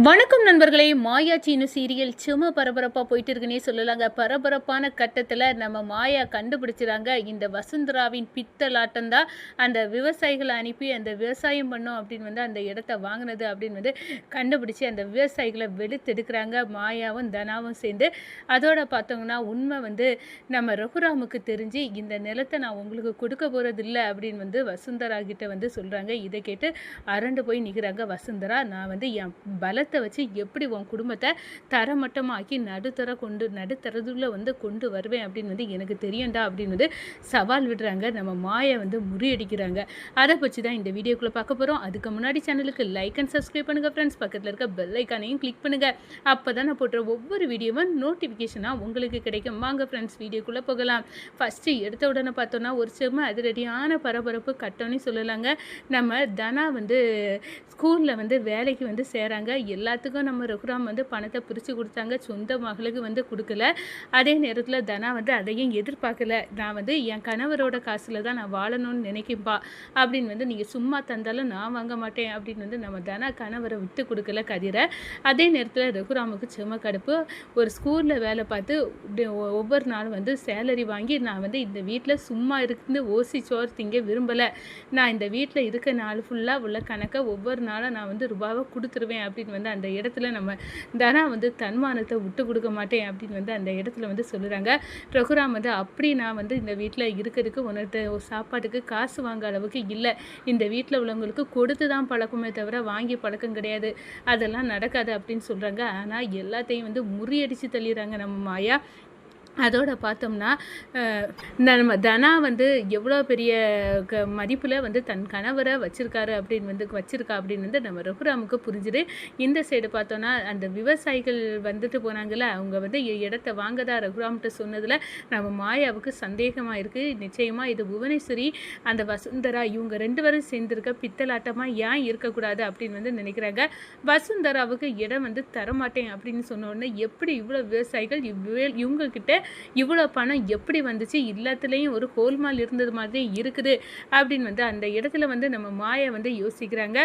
வணக்கம் நண்பர்களே. மாயாச்சி இன்னும் சீரியல் சும்மா பரபரப்பாக போயிட்டு இருக்குன்னே சொல்லலாங்க. பரபரப்பான கட்டத்தில் நம்ம மாயா கண்டுபிடிச்சிடாங்க. இந்த வசுந்தராவின் பித்தலாட்டம் தான் அந்த விவசாயிகளை அனுப்பி அந்த விவசாயம் பண்ணோம் அப்படின்னு வந்து அந்த இடத்த வாங்கினது அப்படின்னு வந்து கண்டுபிடிச்சி அந்த விவசாயிகளை வெளுத்தெடுக்கிறாங்க மாயாவும் தனாவும் சேர்ந்து. அதோட பார்த்தோங்கன்னா உண்மை வந்து நம்ம ரகுராமுக்கு தெரிஞ்சு இந்த நிலத்தை நான் உங்களுக்கு கொடுக்க போகிறது இல்லை அப்படின்னு வந்து வசுந்தரா கிட்ட வந்து சொல்கிறாங்க. இதை கேட்டு அரண்டு போய் நிற்கிறாங்க வசுந்தரா. நான் வந்து என் வச்சு எப்படி உன் குடும்பத்தை தரமட்டமாக்கி நடுத்தரதுல வந்து கொண்டு வருவேன் அப்படின்னு வந்து எனக்கு தெரியும்டா அப்படின்னு வந்து சவால் விடுறாங்க. நம்ம மாயை வந்து முறியடிக்கிறாங்க. அதை பற்றி தான் இந்த வீடியோக்குள்ளே பார்க்க போகிறோம். அதுக்கு முன்னாடி சேனலுக்கு லைக் அண்ட் சப்ஸ்கிரைப் பண்ணுங்கள் ஃப்ரெண்ட்ஸ். பக்கத்தில் இருக்க பெல் ஐக்கானையும் கிளிக் பண்ணுங்கள். அப்போ தான் நான் போடுற ஒவ்வொரு வீடியோவும் நோட்டிஃபிகேஷனாக உங்களுக்கு கிடைக்கும். வாங்க ஃப்ரெண்ட்ஸ் வீடியோக்குள்ளே போகலாம். ஃபஸ்ட்டு எடுத்த உடனே பார்த்தோன்னா ஒரு செம்ம அதிரடியான பரபரப்பு கட்டம்னு சொல்லலாங்க. நம்ம தனா வந்து ஸ்கூலில் வந்து வேலைக்கு வந்து சேராங்க. எல்லாத்துக்கும் நம்ம ரகுராம் வந்து பணத்தை பிரித்து கொடுத்தாங்க. சொந்த மகளுக்கு வந்து கொடுக்கல. அதே நேரத்தில் தனா வந்து அதையும் எதிர்பார்க்கல. நான் வந்து என் கணவரோட காசில் தான் நான் வாழணும்னு நினைக்கிப்பா அப்படின்னு வந்து நீங்கள் சும்மா தந்தாலும் நான் வாங்க மாட்டேன் அப்படின்னு வந்து நம்ம தனா கணவரை விட்டு கொடுக்கல கதிரை. அதே நேரத்தில் ரகுராமுக்கு செம கடுப்பு. ஒரு ஸ்கூலில் வேலை பார்த்து ஒவ்வொரு நாளும் வந்து சேலரி வாங்கி நான் வந்து இந்த வீட்டில் சும்மா இருந்து ஓசி சோறு திங்க விரும்பலை. நான் இந்த வீட்டில் இருக்க நாள் ஃபுல்லாக உள்ள கணக்கை ஒவ்வொரு நாளும் நான் வந்து ரூபாவை கொடுத்துருவேன் அப்படின்னு வந்து அந்த இடத்துல நம்ம தனா வந்து தன்மானத்தை விட்டு கொடுக்க மாட்டேன் அப்படின்னு வந்து அந்த இடத்துல வந்து சொல்லுறாங்க. ரகுராம் வந்து அப்படி நான் வந்து இந்த வீட்டில் இருக்கிறதுக்கு உனக்கு ஒரு சாப்பாட்டுக்கு காசு வாங்க அளவுக்கு இல்லை. இந்த வீட்டில் உள்ளவங்களுக்கு கொடுத்து தான் பழக்கமே தவிர வாங்கி பழக்கம் கிடையாது. அதெல்லாம் நடக்காது அப்படின்னு சொல்கிறாங்க. ஆனால் எல்லாத்தையும் வந்து முறியடித்து தள்ளிடுறாங்க நம்ம மாயா. அதோட பார்த்தோம்னா நம்ம தனா வந்து எவ்வளோ பெரிய மதிப்பில் வந்து தன் கணவரை வச்சுருக்கா அப்படின்னு வந்து நம்ம ரகுராமுக்கு புரிஞ்சுது. இந்த சைடு பார்த்தோன்னா அந்த விவசாயிகள் வந்துட்டு போனாங்கல்ல, அவங்க வந்து இடத்த வாங்கதா ரகுராம்கிட்ட சொன்னதில் நம்ம மாயாவுக்கு சந்தேகமாக இருக்குது. நிச்சயமாக இது புவனேஸ்வரி அந்த வசுந்தரா இவங்க ரெண்டு பேரும் சேர்ந்துருக்க பித்தலாட்டமாக ஏன் இருக்கக்கூடாது அப்படின்னு வந்து நினைக்கிறாங்க. வசுந்தராவுக்கு இடம் வந்து தரமாட்டேன் அப்படின்னு சொன்ன உடனே எப்படி இவ்வளோ விவசாயிகள் இவங்கக்கிட்ட இவ்வளோ பணம் எப்படி வந்துச்சு, எல்லாத்துலேயும் ஒரு கோல்மால் இருந்தது மாதிரி இருக்குது அப்படின்னு வந்து அந்த இடத்துல வந்து நம்ம மாயை வந்து யோசிக்கிறாங்க.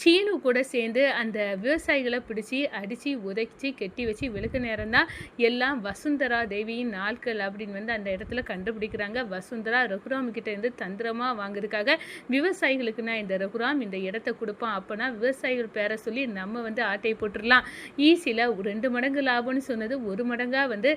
சீனு கூட சேர்ந்து அந்த விவசாயிகளை பிடிச்சி அடித்து உதைச்சி கெட்டி வச்சு வெளுக்க நேரம் தான் எல்லாம் வசுந்தரா தேவியின் நாட்கள் அப்படின்னு வந்து அந்த இடத்துல கண்டுபிடிக்கிறாங்க. வசுந்தரா ரகுராம் கிட்ட இருந்து தந்திரமாக வாங்குறதுக்காக விவசாயிகளுக்குன்னா இந்த ரகுராம் இந்த இடத்த கொடுப்பான், அப்போனா விவசாயிகள் பேரை சொல்லி நம்ம வந்து ஆட்டை போட்டுடலாம், ஈஸியில் 2 மடங்கு லாபம்னு சொன்னது 1 மடங்காக வந்து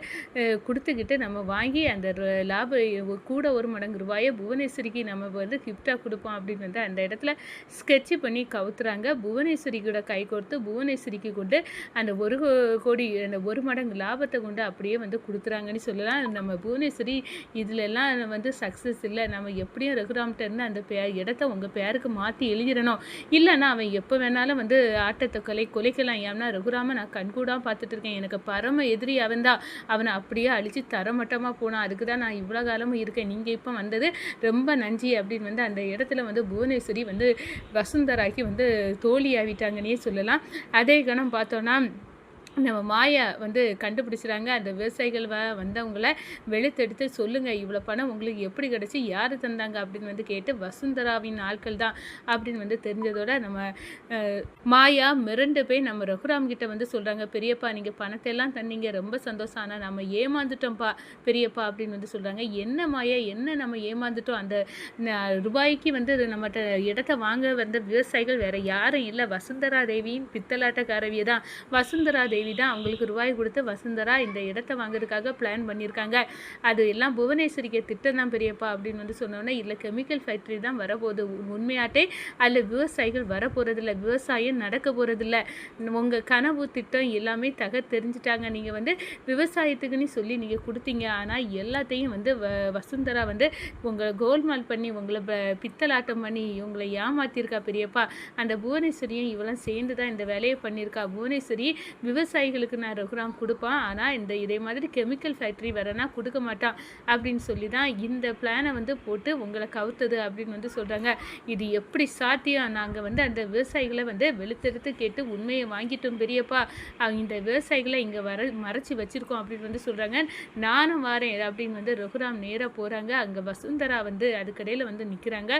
கொடுத்துக்கிட்டு நம்ம வாங்கி அந்த லாபம் கூட 1 மடங்கு ரூபாயை புவனேஸ்வரிக்கு நம்ம வந்து கிஃப்டாக கொடுப்போம் அப்படின்னு வந்து அந்த இடத்துல ஸ்கெட்சு பண்ணி கவுத்துறாங்க. புவனேஸ்வரி கூட கை கோர்த்து புவனேஸ்வரிக்கு கொண்டு அந்த 1 கோடி அந்த 1 மடங்கு லாபத்தை கொண்டு அப்படியே வந்து கொடுத்துறாங்கன்னு சொல்லலாம். நம்ம புவனேஸ்வரி இதிலெல்லாம் வந்து சக்ஸஸ் இல்லை. நம்ம எப்படியும் ரகுராம்கிட்ட இருந்து அந்த இடத்த உங்கள் பேருக்கு மாற்றி எழுதிடணும், இல்லைன்னா அவன் எப்போ வேணாலும் வந்து ஆட்டத்தை கொலைக்கலாம். ஏன்னா ரகுராம நான் கண்கூடாக பார்த்துட்டு இருக்கேன். எனக்கு பரம எதிரி அவன் தான். அவனை அப்படியே அழித்து தரமட்டமாக போனான். அதுக்கு தான் நான் இவ்வளோ காலமும் இருக்கேன். நீங்கள் இப்போ வந்தது ரொம்ப நன்றி அப்படின்னு வந்து அந்த இடத்துல வந்து புவனேஸ்வரி வந்து வசுந்தராக்கி வந்து தோழி ஆகிட்டாங்கன்னே சொல்லலாம். அதே கணம் பார்த்தோன்னா நம்ம மாயா வந்து கண்டுபிடிச்சிடாங்க. அந்த விவசாயிகள் வந்தவங்கள வெளுத்தெடுத்து சொல்லுங்கள், இவ்வளோ பணம் உங்களுக்கு எப்படி கிடச்சி, யார் தந்தாங்க அப்படின்னு வந்து கேட்டு வசுந்தராவின் ஆட்கள் தான் அப்படின்னு வந்து தெரிஞ்சதோட நம்ம மாயா மிரண்டு போய் நம்ம ரகுராம் கிட்ட வந்து சொல்கிறாங்க, பெரியப்பா நீங்கள் பணத்தை எல்லாம் தந்தீங்க, ரொம்ப சந்தோஷம், ஆனால் நம்ம ஏமாந்துட்டோம்ப்பா பெரியப்பா அப்படின்னு வந்து சொல்கிறாங்க. என்ன மாயா, என்ன நம்ம ஏமாந்துட்டோம், அந்த ரூபாய்க்கு வந்து நம்மகிட்ட இடத்த வாங்க வந்த விவசாயிகள் வேறு யாரும் இல்லை, வசுந்தரா தேவியின் பித்தலாட்டக்காரவியை தான். வசுந்தரா தேவி தான் அவங்களுக்கு ரூபாய் கொடுத்து வசுந்தரா இந்த இடத்த வாங்குறதுக்காக பிளான் பண்ணியிருக்காங்க. அது எல்லாம் புவனேஸ்வரிக்கு திட்டம் தான் பெரியப்பா அப்படின்னு வந்து சொன்னோன்னே, இல்லை கெமிக்கல் ஃபேக்ட்ரி தான் வரப்போகுது, உண்மையாட்டே அதில் விவசாயிகள் வரப்போகிறதில்ல, விவசாயம் நடக்க போகிறதில்ல, உங்கள் கனவு திட்டம் எல்லாமே தெரிஞ்சிட்டாங்க. நீங்கள் வந்து விவசாயத்துக்குன்னு சொல்லி நீங்கள் கொடுத்தீங்க, ஆனால் எல்லாத்தையும் வந்து வசுந்தரா வந்து உங்களை கோல்மால் பண்ணி உங்களை பித்தலாட்டம் பண்ணி உங்களை ஏமாற்றிருக்கா பெரியப்பா. அந்த புவனேஸ்வரியும் இவெல்லாம் சேர்ந்து தான் இந்த வேலையை பண்ணியிருக்கா. புவனேஸ்வரி விவசாய விவசாயிகளுக்கு நான் ரகுராம் கொடுப்பான், ஆனால் இதே மாதிரி கெமிக்கல் ஃபேக்ட்ரி வரனா கொடுக்க மாட்டான் அப்படின்னு சொல்லி தான் இந்த பிளானை வந்து போட்டு உங்களை கவுத்தது அப்படின்னு வந்து சொல்கிறாங்க. இது எப்படி சாத்தியம்? நாங்கள் வந்து அந்த விவசாயிகளை வந்து வெளுத்தெடுத்து கேட்டு உண்மையை வாங்கிட்டோம் பெரியப்பா, இந்த விவசாயிகளை இங்கே மறைச்சி வச்சுருக்கோம் அப்படின்னு வந்து சொல்கிறாங்க. நானும் வரேன் அப்படின்னு வந்து ரகுராம் நேராக போகிறாங்க. அங்கே வசுந்தரா வந்து அதுக்கடையில் வந்து நிற்கிறாங்க.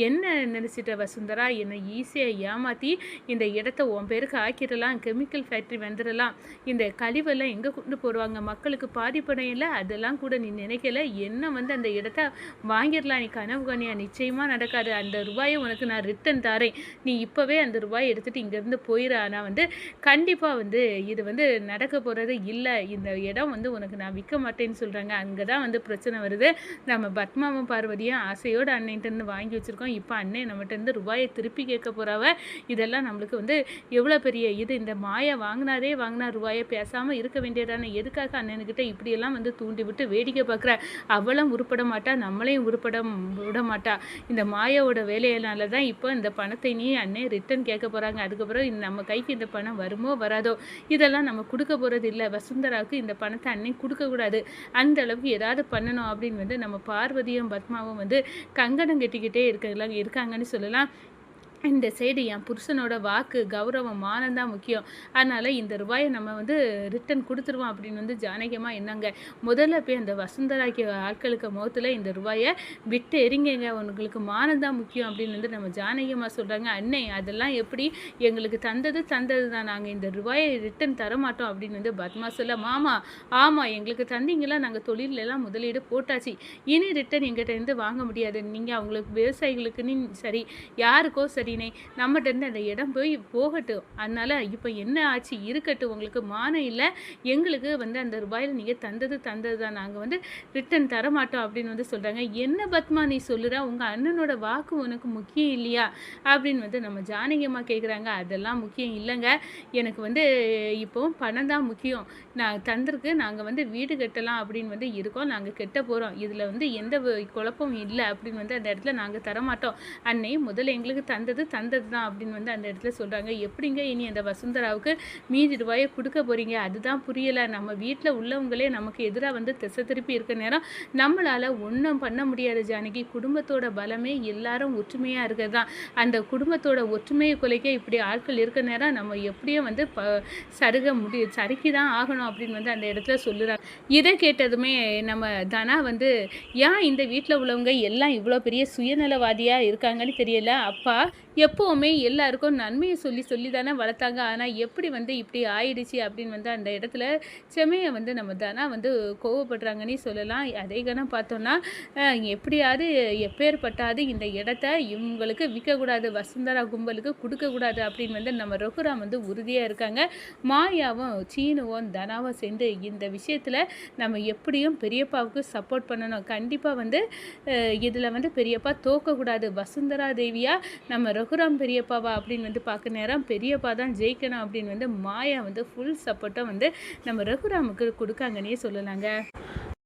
என்ன நினச்சிட்ட வசுந்தரா, என்னை ஈஸியாக ஏமாற்றி இந்த இடத்த உன் பேருக்கு ஆக்கிடலாம், கெமிக்கல் ஃபேக்ட்ரி வந்துடலாம், இந்த கழிவெல்லாம் எங்கே கொண்டு போடுவாங்க, மக்களுக்கு பாதிப்படையும் இல்லை, அதெல்லாம் கூட நீ நினைக்கல, என்ன வந்து அந்த இடத்த வாங்கிடலாம், நீ கனவு கனியா, நிச்சயமாக நடக்காது, அந்த ரூபாயை உனக்கு நான் ரிட்டன் தரேன், நீ இப்போவே அந்த ரூபாயை எடுத்துகிட்டு இங்கேருந்து போயிடு, ஆனால் வந்து கண்டிப்பாக வந்து இது வந்து நடக்க போகிறது இல்லை, இந்த இடம் வந்து உனக்கு நான் விற்க மாட்டேன்னு சொல்கிறாங்க. அங்கே தான் வந்து பிரச்சனை வருது. நம்ம பத்மாவும் பார்வதியும் ஆசையோடு அன்னைகிட்டேருந்து வாங்கி வச்சுருக்கோம். இப்போ அண்ணே நம்மகிட்டேருந்து ரூபாயை திருப்பி கேட்க போகிறாவ. இதெல்லாம் நம்மளுக்கு வந்து எவ்வளோ பெரிய இது. இந்த மாயா வாங்கினா ரூபாயை பேசாமல் இருக்க வேண்டியதானே, எதுக்காக அண்ணனுக்கிட்ட இப்படியெல்லாம் வந்து தூண்டி விட்டு வேடிக்கை பார்க்குற? அவளும் உருப்பட மாட்டா, நம்மளையும் உருப்பட விட மாட்டா. இந்த மாயாவோட வேலையினால தான் இப்போ இந்த பணத்தை நீ அண்ணே ரிட்டன் கேட்க போகிறாங்க. அதுக்கப்புறம் நம்ம கைக்கு இந்த பணம் வருமோ வராதோ, இதெல்லாம் நம்ம கொடுக்க போகிறது இல்லை. வசுந்தராவுக்கு இந்த பணத்தை அண்ணே கொடுக்கக்கூடாது, அந்த அளவுக்கு ஏதாவது பண்ணணும் அப்படின்னு வந்து நம்ம பார்வதியும் பத்மாவும் வந்து கங்கணம் கட்டிக்கிட்டே இருக்காங்கன்னு சொல்லலாம். இந்த சைடு என் புருஷனோட வாக்கு, கௌரவம், மானம் தான் முக்கியம், அதனால் இந்த ரூபாயை நம்ம வந்து ரிட்டன் கொடுத்துருவோம் அப்படின்னு வந்து ஜானகியமாக என்னங்க, முதல்ல போய் அந்த வசுந்தராக்கி ஆட்களுக்கு முகத்தில் இந்த ரூபாயை விட்டு எறிங்கங்க, உங்களுக்கு மானம் தான் முக்கியம் அப்படின்னு வந்து நம்ம ஜானகியமாக சொல்கிறாங்க. அண்ணே அதெல்லாம் எப்படி, எங்களுக்கு தந்தது தான், நாங்கள் இந்த ரூபாயை ரிட்டன் தரமாட்டோம் அப்படின்னு வந்து பத்மா சொல்ல, மாமா ஆமாம் எங்களுக்கு தந்தீங்களா, நாங்கள் தொழிலெல்லாம் முதலீடு போட்டாச்சு, இனி ரிட்டன் எங்கிட்ட வாங்க முடியாது, நீங்கள் அவங்களுக்கு விவசாயிகளுக்குன்னு சரி யாருக்கோ சரி நம்மகிட்ட அந்த இடம் போகட்டும், அதனால இப்போ என்ன ஆச்சு இருக்கட்டும், உங்களுக்கு மானம் இல்லை, எங்களுக்கு வந்து அந்த ரூபாயில் நீங்கள் தந்தது தான், நாங்கள் வந்து ரிட்டன் தரமாட்டோம் அப்படின்னு வந்து சொல்கிறாங்க. என்ன பத்மா நீ சொல்லுற, உங்கள் அண்ணனோட வாக்கு உனக்கு முக்கியம் இல்லையா அப்படின்னு வந்து நம்ம ஜானகியம்மா கேட்குறாங்க. அதெல்லாம் முக்கியம் இல்லைங்க, எனக்கு வந்து இப்போ பணம் தான் முக்கியம், நான் தந்திருக்கு, நாங்கள் வந்து வீடு கட்டலாம் அப்படின்னு வந்து இருக்கோம், நாங்கள் கெட்ட போகிறோம், இதில் வந்து எந்த குழப்பமும் இல்லை அப்படின்னு வந்து அந்த இடத்துல நாங்கள் தரமாட்டோம், அன்னை முதல்ல எங்களுக்கு தந்தது தான் அப்படின்னு வந்து அந்த இடத்துல சொல்கிறாங்க. எப்படிங்க இனி அந்த வசுந்தராவுக்கு மீதி ரூபாயை கொடுக்க போகிறீங்க, அதுதான் புரியலை. நம்ம வீட்டில் உள்ளவங்களே நமக்கு எதிராக வந்து திசை திருப்பி இருக்க நேரம் நம்மளால் ஒன்றும் பண்ண முடியாது ஜானகி, குடும்பத்தோட பலமே எல்லாரும் ஒற்றுமையாக இருக்கிறது தான், அந்த குடும்பத்தோட ஒற்றுமையை குலைக்க இப்படி ஆட்கள் இருக்க நேரம் நம்ம எப்படியும் வந்து சறுக்கி தான் ஆகணும் அப்படின்னு வந்து அந்த இடத்துல சொல்லுறாங்க. இதை கேட்டதுமே நம்ம தனா வந்து, ஏன் இந்த வீட்டில் உள்ளவங்க எல்லாம் இவ்வளோ பெரிய சுயநலவாதியாக இருக்காங்கன்னு தெரியல, அப்பா எப்போவுமே எல்லாருக்கும் நன்மையை சொல்லி தானே வளர்த்தாங்க, ஆனால் எப்படி வந்து இப்படி ஆயிடுச்சு அப்படின்னு வந்து அந்த இடத்துல செமையை வந்து நம்ம தானா வந்து கோவப்படுறாங்கன்னு சொல்லலாம். அதே கணம் பார்த்தோன்னா எப்படியாவது எப்பேற்பட்டாது இந்த இடத்த இவங்களுக்கு விற்கக்கூடாது, வசுந்தரா கும்பலுக்கு கொடுக்கக்கூடாது அப்படின்னு வந்து நம்ம ரகுராம் வந்து உறுதியாக இருக்காங்க. மாயாவும் சீனுவும் தனாவும் சேர்ந்து இந்த விஷயத்தில் நம்ம எப்படியும் பெரியப்பாவுக்கு சப்போர்ட் பண்ணணும், கண்டிப்பாக வந்து இதில் வந்து பெரியப்பா தோக்கக்கூடாது, வசுந்தரா தேவியா நம்ம ரகுராம் பெரியப்பாவா அப்படின்னு வந்து பார்க்க நேரம் பெரியப்பா தான் ஜெயிக்கணும் அப்படின்னு வந்து மாயா வந்து ஃபுல் சப்போர்ட்டாக வந்து நம்ம ரகுராமுக்கு கொடுக்காங்கன்னே சொல்லலாங்க.